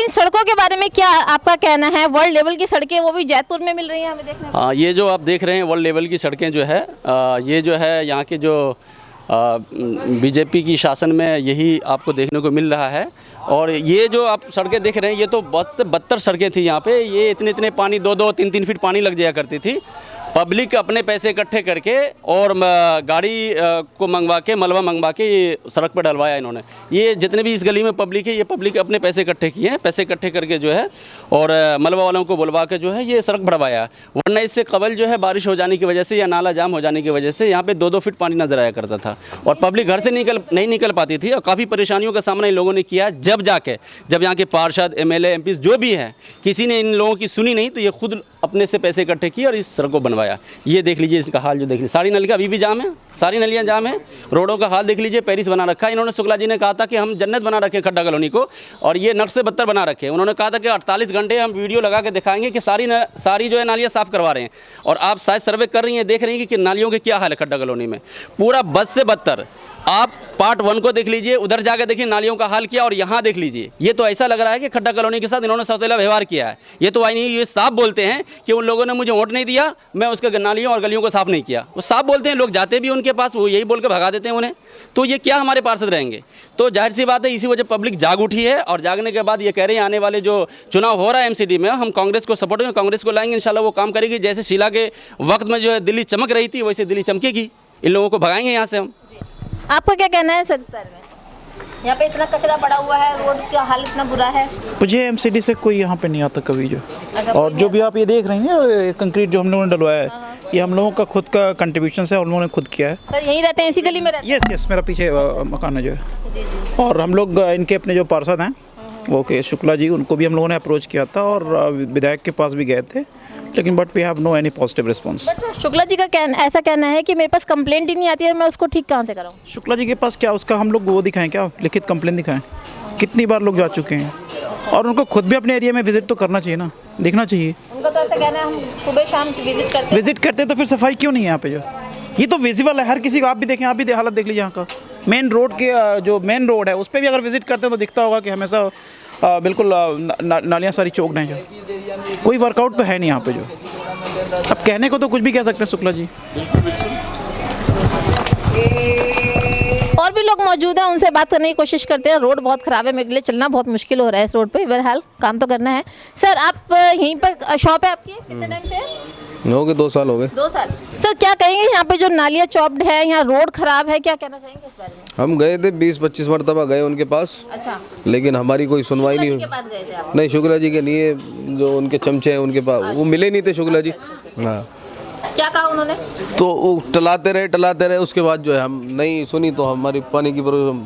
इन सड़कों के बारे में क्या आपका कहना है? वर्ल्ड लेवल की सड़कें वो भी जैतपुर में मिल रही हैं हमें देखने को। हाँ, ये जो आप देख रहे हैं वर्ल्ड लेवल की सड़कें जो है ये जो है यहाँ के जो बीजेपी की शासन में यही आपको देखने को मिल रहा है। और ये जो आप सड़कें देख रहे हैं ये तो बद से बदतर सड़कें थी यहाँ पे। ये इतने पानी 2-2, 3-3 फीट पानी लग जाया करती थी। पब्लिक अपने पैसे इकट्ठे करके और गाड़ी को मंगवा के मलबा मंगवा के ये सड़क पर डलवाया इन्होंने। ये जितने भी इस गली में पब्लिक है ये पब्लिक अपने पैसे इकट्ठे किए हैं, पैसे इकट्ठे करके जो है और मलबा वालों को बुलवा के जो है ये सड़क बढ़वाया। वरना इससे कबल जो है बारिश हो जाने की वजह से या नाला जाम हो जाने की वजह से यहाँ पे 2-2 फीट पानी नजर आया करता था और पब्लिक घर से नहीं निकल पाती थी और काफ़ी परेशानियों का सामना इन लोगों ने किया। जब यहाँ के पार्षद MLA MP जो भी हैं किसी ने इन लोगों की सुनी नहीं तो ये खुद अपने से पैसे इकट्ठे किए और इस सड़क को बनवाया। ये देख लीजिए इसका हाल, जो देख लीजिए सारी नलियाँ अभी भी जाम है, सारी नलियाँ जाम है। रोडों का हाल देख लीजिए, पेरिस बना रखा है इन्होंने। शुक्ला जी ने कहा था कि हम जन्नत बना रखे खड्डा कॉलोनी को और ये नर्क से बदतर बना रखे। उन्होंने कहा था कि 48 घंटे हम वीडियो लगा के दिखाएंगे कि सारी जो है नालियाँ साफ़ करवा रहे हैं। और आप शायद सर्वे कर रही हैं, देख रही हैं कि नालियों के क्या हाल है खड्डा कॉलोनी में, पूरा बद से बदतर। आप पार्ट 1 को देख लीजिए, उधर जाकर देखिए नालियों का हाल किया और यहाँ देख लीजिए। ये तो ऐसा लग रहा है कि खड्डा कॉलोनी के साथ इन्होंने सौतेला व्यवहार किया है। ये तो ये साफ बोलते हैं कि उन लोगों ने मुझे वोट नहीं दिया, मैं उसके नालियों और गलियों को साफ़ नहीं किया। वो साफ बोलते हैं, लोग जाते भी उनके पास वो यही बोल के भगा देते हैं उन्हें। तो ये क्या हमारे पार्षद रहेंगे? तो जाहिर सी बात है इसी वजह पब्लिक जाग उठी है और जागने के बाद ये कह रहे हैं आने वाले जो चुनाव हो रहा है MCD में हम कांग्रेस को सपोर्ट करेंगे, कांग्रेस को लाएंगे, इंशाल्लाह वो काम करेगी। जैसे शीला के वक्त में जो है दिल्ली चमक रही थी वैसे दिल्ली चमकेगी। इन लोगों को भगाएंगे यहाँ से हम। आपका क्या कहना है सर इस बारे में? यहाँ पे इतना कचरा पड़ा हुआ है, रोड का हाल इतना बुरा है। मुझे MCD से कोई यहाँ पे नहीं आता कभी जो। अच्छा, और जो भी आप ये देख रहे हैं ना कंक्रीट जो हम लोगों ने डलवाया है ये हम लोगों का खुद का कंट्रीब्यूशन है, हम लोगों ने खुद किया है। सर यहीं रहते हैं, इसी गली में रहते हैं? यस मेरा पीछे मकान है जो है। और हम लोग इनके अपने जो पार्षद हैं वो के शुक्ला जी, उनको भी हम लोगों ने अप्रोच किया था और विधायक के पास भी गए थे, लेकिन but we have no any positive response. Shukla ji का ऐसा कहना है कि मेरे पास कंप्लेंट ही नहीं आती है, मैं उसको ठीक कहाँ से कराऊँ? शुक्ला जी के पास क्या उसका हम लोग वो दिखाएं, क्या लिखित कंप्लेंट दिखाएं? कितनी बार लोग जा चुके हैं और उनको खुद भी अपने एरिया में विजिट तो करना चाहिए ना, देखना चाहिए। उनका तो ऐसा कहना है हम सुबह शाम विजिट करते तो फिर सफाई क्यों नहीं है यहाँ पे? जो ये तो विजिबल है हर किसी को, आप भी देखें, आप भी हालत देख लीजिए यहाँ का। मेन रोड के जो मेन रोड है उस पर भी अगर विजिट करते हैं तो दिखता होगा कि हमेशा बिल्कुल नालियाँ सारी चौक हैं। जो कोई वर्कआउट तो है नहीं यहाँ पे। जो अब कहने को तो कुछ भी कह सकते हैं शुक्ला जी। और भी लोग मौजूद हैं, उनसे बात करने की कोशिश करते हैं। रोड बहुत ख़राब है, मेरे लिए चलना बहुत मुश्किल हो रहा है इस रोड पे। बहरहाल काम तो करना है। सर आप यहीं पर शॉप है आपकी, कितने टाइम से है? हो गए 2 साल हो गए। 2 साल। सर क्या कहेंगे यहाँ पे जो नालियाँ चॉप्ड है, यहाँ रोड खराब है, क्या कहना चाहेंगे इस बारे में? हम गए थे 20-25 मरतबा गए उनके पास। अच्छा। लेकिन हमारी कोई सुनवाई नहीं हुई। नहीं, शुक्ला जी के नहीं, जो उनके चमचे हैं उनके पास वो मिले नहीं थे शुक्ला जी। हाँ, क्या कहा उन्होंने? तो वो टलाते रहे। उसके बाद जो है हम नहीं सुनी तो हमारी पानी की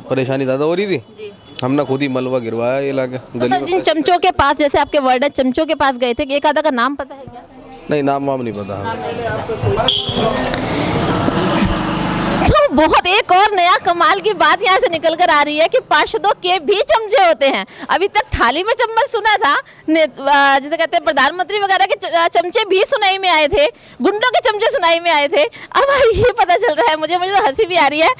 परेशानी ज़्यादा हो रही थी। हमने खुद ही मलबा गिरवाया ये लाके। तो सर जिन चमचों के पास, जैसे आपके वर्ड है, चमचों के पास गए थे, एक आधा का नाम पता है क्या? नहीं, नाम वाम नहीं पता। तो बहुत एक और नया कमाल की बात यहाँ से निकल कर आ रही है कि पार्षदों के भी चमचे होते हैं। अभी तक थाली में चम्मच सुना था, जैसे कहते हैं प्रधानमंत्री वगैरह के चमचे भी सुनाई में आए थे, गुंडों के चमचे सुनाई में आए थे। अब ये पता चल रहा है, मुझे तो हंसी भी आ रही है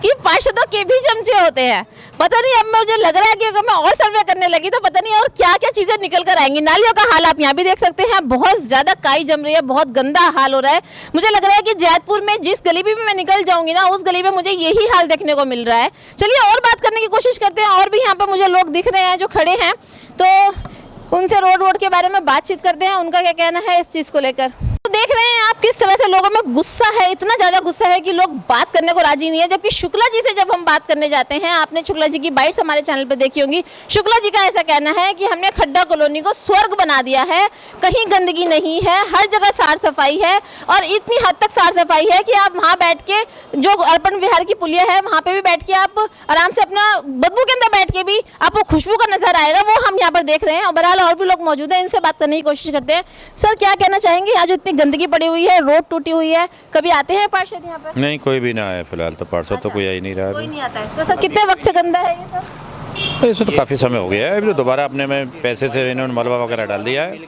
कि पार्षदों के भी चमचे होते हैं। पता नहीं, अब मुझे लग रहा है कि अगर मैं और सर्वे करने लगी तो पता नहीं और क्या क्या चीज़ें निकल कर आएंगी। नालियों का हाल आप यहाँ भी देख सकते हैं, बहुत ज़्यादा काई जम रही है, बहुत गंदा हाल हो रहा है। मुझे लग रहा है कि जैतपुर में जिस गली भी मैं निकल जाऊंगी ना, उस गली में मुझे यही हाल देखने को मिल रहा है। चलिए और बात करने की कोशिश करते हैं। और भी यहाँ पर मुझे लोग दिख रहे हैं जो खड़े हैं, तो उनसे रोड के बारे में बातचीत करते हैं, उनका क्या कहना है इस चीज़ को लेकर। तो देख रहे हैं आप किस तरह से लोगों में गुस्सा है, इतना ज़्यादा गुस्सा है कि लोग बात करने को राजी नहीं है। जबकि शुक्ला जी से जब हम बात करने जाते हैं, आपने शुक्ला जी की बाइट्स हमारे चैनल पे देखी होंगी, शुक्ला जी का ऐसा कहना है कि हमने खड्डा कॉलोनी को स्वर्ग बना दिया है, कहीं गंदगी नहीं है, हर जगह साफ सफाई है और इतनी हद तक साफ सफाई है कि आप वहाँ बैठ के, जो अर्पण विहार की पुलिया है वहाँ पे भी बैठ के आप आराम से अपना बदबू के अंदर बैठ के भी आपको खुशबू का नजर आएगा, वो हम यहाँ पर देख रहे हैं। और बहरहाल और भी लोग मौजूद हैं, इनसे बात करने की कोशिश करते हैं। सर क्या कहना चाहेंगे, यहाँ जो इतनी गंदगी पड़ी हुई है, रोड टूटी हुई है, कभी आते हैं पार्षद यहाँ पर? नहीं, कोई भी ना आया फिलहाल तो। पार्षद तो कोई आ ही नहीं रहा है। कोई नहीं आता है। तो सर कितने वक्त से गंदा है ये सब? तो इसे तो काफ़ी समय हो गया है। अभी तो दोबारा अपने में पैसे से इन्होंने मलबा वगैरह डाल दिया है।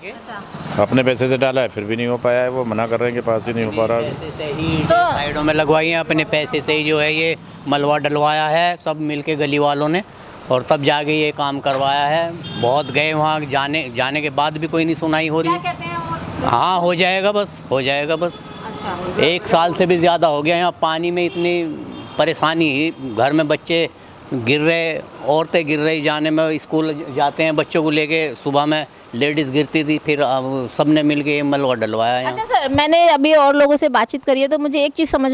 अपने पैसे से डाला है, फिर भी नहीं हो पाया है। वो मना कर रहे हैं कि पास ही नहीं हो पा रहा है। तो साइडों में लगवाई है, अपने पैसे से ही जो है ये मलबा डलवाया है, सब मिलके गली वालों ने। और तब जाके ये काम करवाया है। बहुत गए वहाँ, जाने के बाद भी कोई नहीं सुनाई हो रही। क्या कहते हैं वो? हाँ, हो जाएगा बस। अच्छा। 1 साल से भी ज़्यादा हो गया। यहाँ पानी में इतनी परेशानी, घर में बच्चे गिर रहे, औरतें गिर रही, जाने में स्कूल जाते हैं बच्चों को लेके, सुबह में लेडीज़ गिरती थी, फिर सबने मिल के मलबा डलवाया है। अच्छा सर, मैंने अभी और लोगों से बातचीत करी है तो मुझे एक चीज़ समझ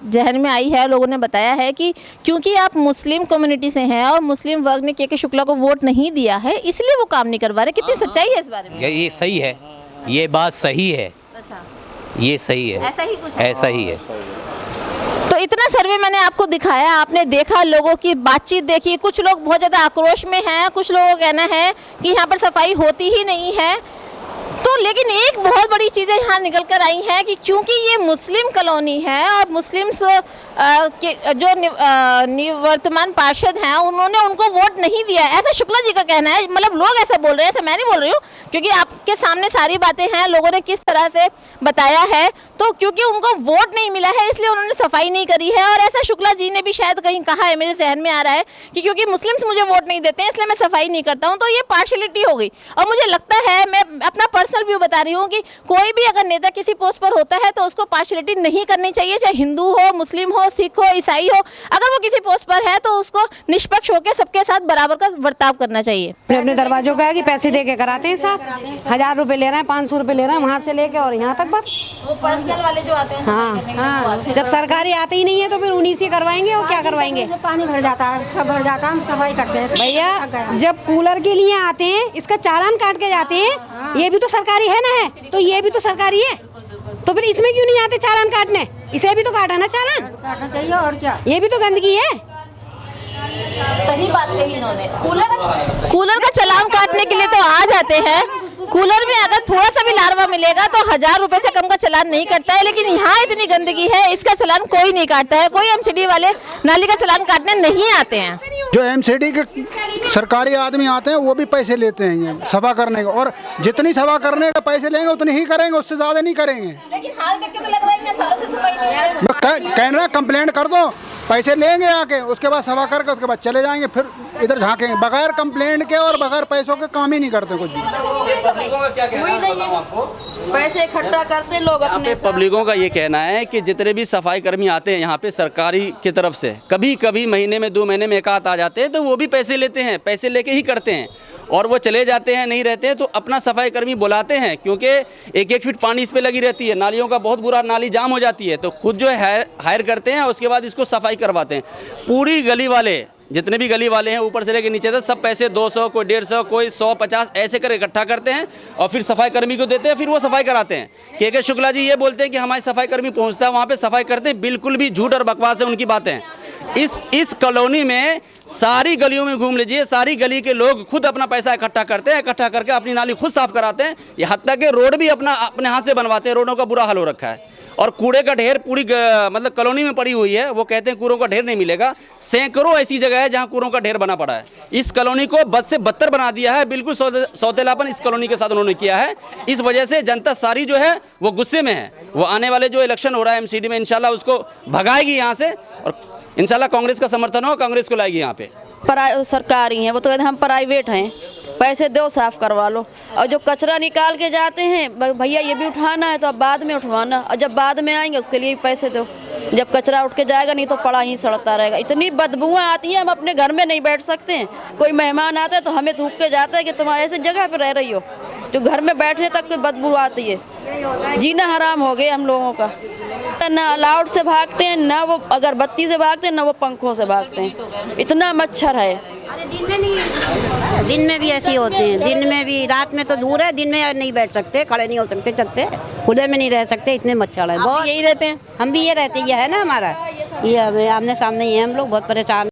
जहन में आई है, लोगों ने बताया है कि क्योंकि आप मुस्लिम कम्युनिटी से हैं और मुस्लिम वर्ग ने के शुक्ला को वोट नहीं दिया है, इसलिए वो काम नहीं करवा रहे। कितनी सच्चाई है इस बारे में? ये सही है, ये बात सही है। अच्छा, ये सही है, ऐसा ही कुछ है? ऐसा ही है। तो इतना सर्वे मैंने आपको दिखाया, आपने देखा, लोगों की बातचीत देखी। कुछ लोग बहुत ज़्यादा आक्रोश में हैं, कुछ लोगों का कहना है कि यहाँ पर सफाई होती ही नहीं है। तो लेकिन एक बहुत बड़ी चीज़ें यहाँ निकल कर आई हैं कि क्योंकि ये मुस्लिम कॉलोनी है और मुस्लिम्स के जो निवर्तमान पार्षद हैं उन्होंने उनको वोट नहीं दिया है, ऐसा शुक्ला जी का कहना है। मतलब लोग ऐसा बोल रहे हैं, ऐसा मैं नहीं बोल रही हूँ, क्योंकि आपके सामने सारी बातें हैं, लोगों ने किस तरह से बताया है। तो क्योंकि उनको वोट नहीं मिला है इसलिए उन्होंने सफाई नहीं करी है। और ऐसा शुक्ला जी ने भी शायद कहीं कहा है, मेरे जहन में आ रहा है कि क्योंकि मुस्लिम्स मुझे वोट नहीं देते हैं इसलिए मैं सफाई नहीं करता हूँ। तो ये पार्शलिटी हो गई। और मुझे लगता है, मैं अपना पर्सनल व्यू बता रही हूँ, कि कोई भी अगर नेता किसी पोस्ट पर होता है तो उसको पार्शलिटी नहीं करनी चाहिए, चाहे हिंदू हो, मुस्लिम हो, सिख हो, ईसाई हो। अगर वो किसी पोस्ट पर है तो उसको निष्पक्ष होकर सबके साथ बराबर का बर्ताव करना चाहिए। अपने दरवाजों का है कि पैसे दे के कराते हैं साहब, 1000 रुपए ले रहे हैं, 500 रुपए ले रहे हैं, वहाँ से लेके और यहाँ तक बस। वो पर्सनल वाले जो आते हैं, हाँ, जब सरकारी आते ही नहीं है तो फिर उन्हीं से करवाएंगे और क्या करवाएंगे। पानी भर जाता है, सब भर जाता है, हम सफाई करते हैं। भैया जब कूलर के लिए आते हैं, इसका चालान काट के जाते हैं, ये भी तो सरकारी है ना, है तो ये भी तो सरकारी है, तो फिर इसमें क्यों नहीं आते चालान काटने? इसे भी तो काटा ना चालान, काटना चाहिए और क्या। ये भी तो गंदगी है। सही बात कही इन्होंने। कूलर का चालान काटने के लिए तो आ जाते हैं। कूलर में अगर थोड़ा सा भी लार्वा मिलेगा तो 1000 रुपए से कम का चालान नहीं कटता है, लेकिन यहाँ इतनी गंदगी है, इसका चालान कोई नहीं काटता है। कोई एमसीडी वाले नाली का चालान काटने नहीं आते हैं। जो एमसीडी के सरकारी आदमी आते हैं वो भी पैसे लेते हैं ये सफा करने का, और जितनी सफा करने का पैसे लेंगे उतनी ही करेंगे, उससे ज़्यादा नहीं करेंगे। लेकिन हाल देख के तो लग रहा है कि सालों से सफाई नहीं है। कह रहा कंप्लेंट कर दो, पैसे लेंगे आके, उसके बाद सफा करके उसके बाद चले जाएंगे, फिर इधर झांकेंगे। बगैर कंप्लेंट के और बगैर पैसों के काम ही नहीं करते कुछ भी। पैसे इकट्ठा करते लोग अपने। पब्लिकों का ये कहना है कि जितने भी सफाई कर्मी आते हैं यहाँ पे सरकारी की तरफ से, कभी कभी महीने में 2 महीने में एक आध आ जाते हैं, तो वो भी पैसे लेते हैं, पैसे लेके ही करते हैं और वो चले जाते हैं, नहीं रहते हैं तो अपना सफाई कर्मी बुलाते हैं, क्योंकि 1-1 फीट पानी इस पे लगी रहती है, नालियों का बहुत बुरा, नाली जाम हो जाती है, तो खुद जो है हायर करते हैं और उसके बाद इसको सफाई करवाते हैं। पूरी गली वाले, जितने भी गली वाले हैं ऊपर से लेकर नीचे तक, सब पैसे 200, कोई 150, कोई 100-50 ऐसे कर इकट्ठा करते हैं और फिर सफाई कर्मी को देते हैं, फिर वो सफाई कराते हैं। के शुक्ला जी ये बोलते हैं कि हमारे सफाई कर्मी पहुंचता है वहाँ पे सफाई करते हैं, बिल्कुल भी झूठ और बकवास है उनकी बातें। इस कॉलोनी में सारी गलियों में घूम लीजिए, सारी गली के लोग खुद अपना पैसा इकट्ठा करते हैं, इकट्ठा करके अपनी नाली खुद साफ कराते हैं। यहाँ तक कि रोड भी अपने हाथ से बनवाते हैं, रोडों का बुरा हाल हो रखा है। और कूड़े का ढेर पूरी मतलब कॉलोनी में पड़ी हुई है, वो कहते हैं कूड़ों का ढेर नहीं मिलेगा। सैकड़ों ऐसी जगह है जहाँ कूड़ों का ढेर बना पड़ा है। इस कॉलोनी को बद से बदतर बना दिया है, बिल्कुल सौतेलापन इस कॉलोनी के साथ उन्होंने किया है। इस वजह से जनता सारी जो है वो गुस्से में है। वो आने वाले जो इलेक्शन हो रहा है एमसीडी में, इंशाल्लाह उसको भगाएगी यहाँ से और इंशाल्लाह कांग्रेस का समर्थन हो, कांग्रेस को लाएगी यहाँ पे। सरकारी हैं वो तो कहते हम प्राइवेट हैं, पैसे दो साफ करवा लो। और जो कचरा निकाल के जाते हैं, भैया ये भी उठाना है तो अब बाद में उठवाना, और जब बाद में आएंगे उसके लिए पैसे दो। जब कचरा उठ के जाएगा नहीं तो पड़ा ही सड़ता रहेगा। इतनी बदबुआं आती हैं, हम अपने घर में नहीं बैठ सकते हैं। कोई मेहमान आता है तो हमें थूक के जाता है कि तुम ऐसे जगह पर रह रही हो, जो घर में बैठने तक कोई बदबू आती है। जीना हराम हो गया हम लोगों का। ना अलाउड से भागते हैं, ना वो अगरबत्ती से भागते हैं, ना वो पंखों से भागते हैं। इतना मच्छर है। दिन में नहीं, दिन में भी ऐसे होते हैं, दिन में भी, रात में तो दूर है, दिन में नहीं बैठ सकते, खड़े नहीं हो सकते, चलते खुले में नहीं रह सकते, इतने मच्छर है। बहुत यही रहते हैं, हम भी ये रहते, ये है ना हमारा, ये आमने सामने ही है, हम लोग बहुत परेशान।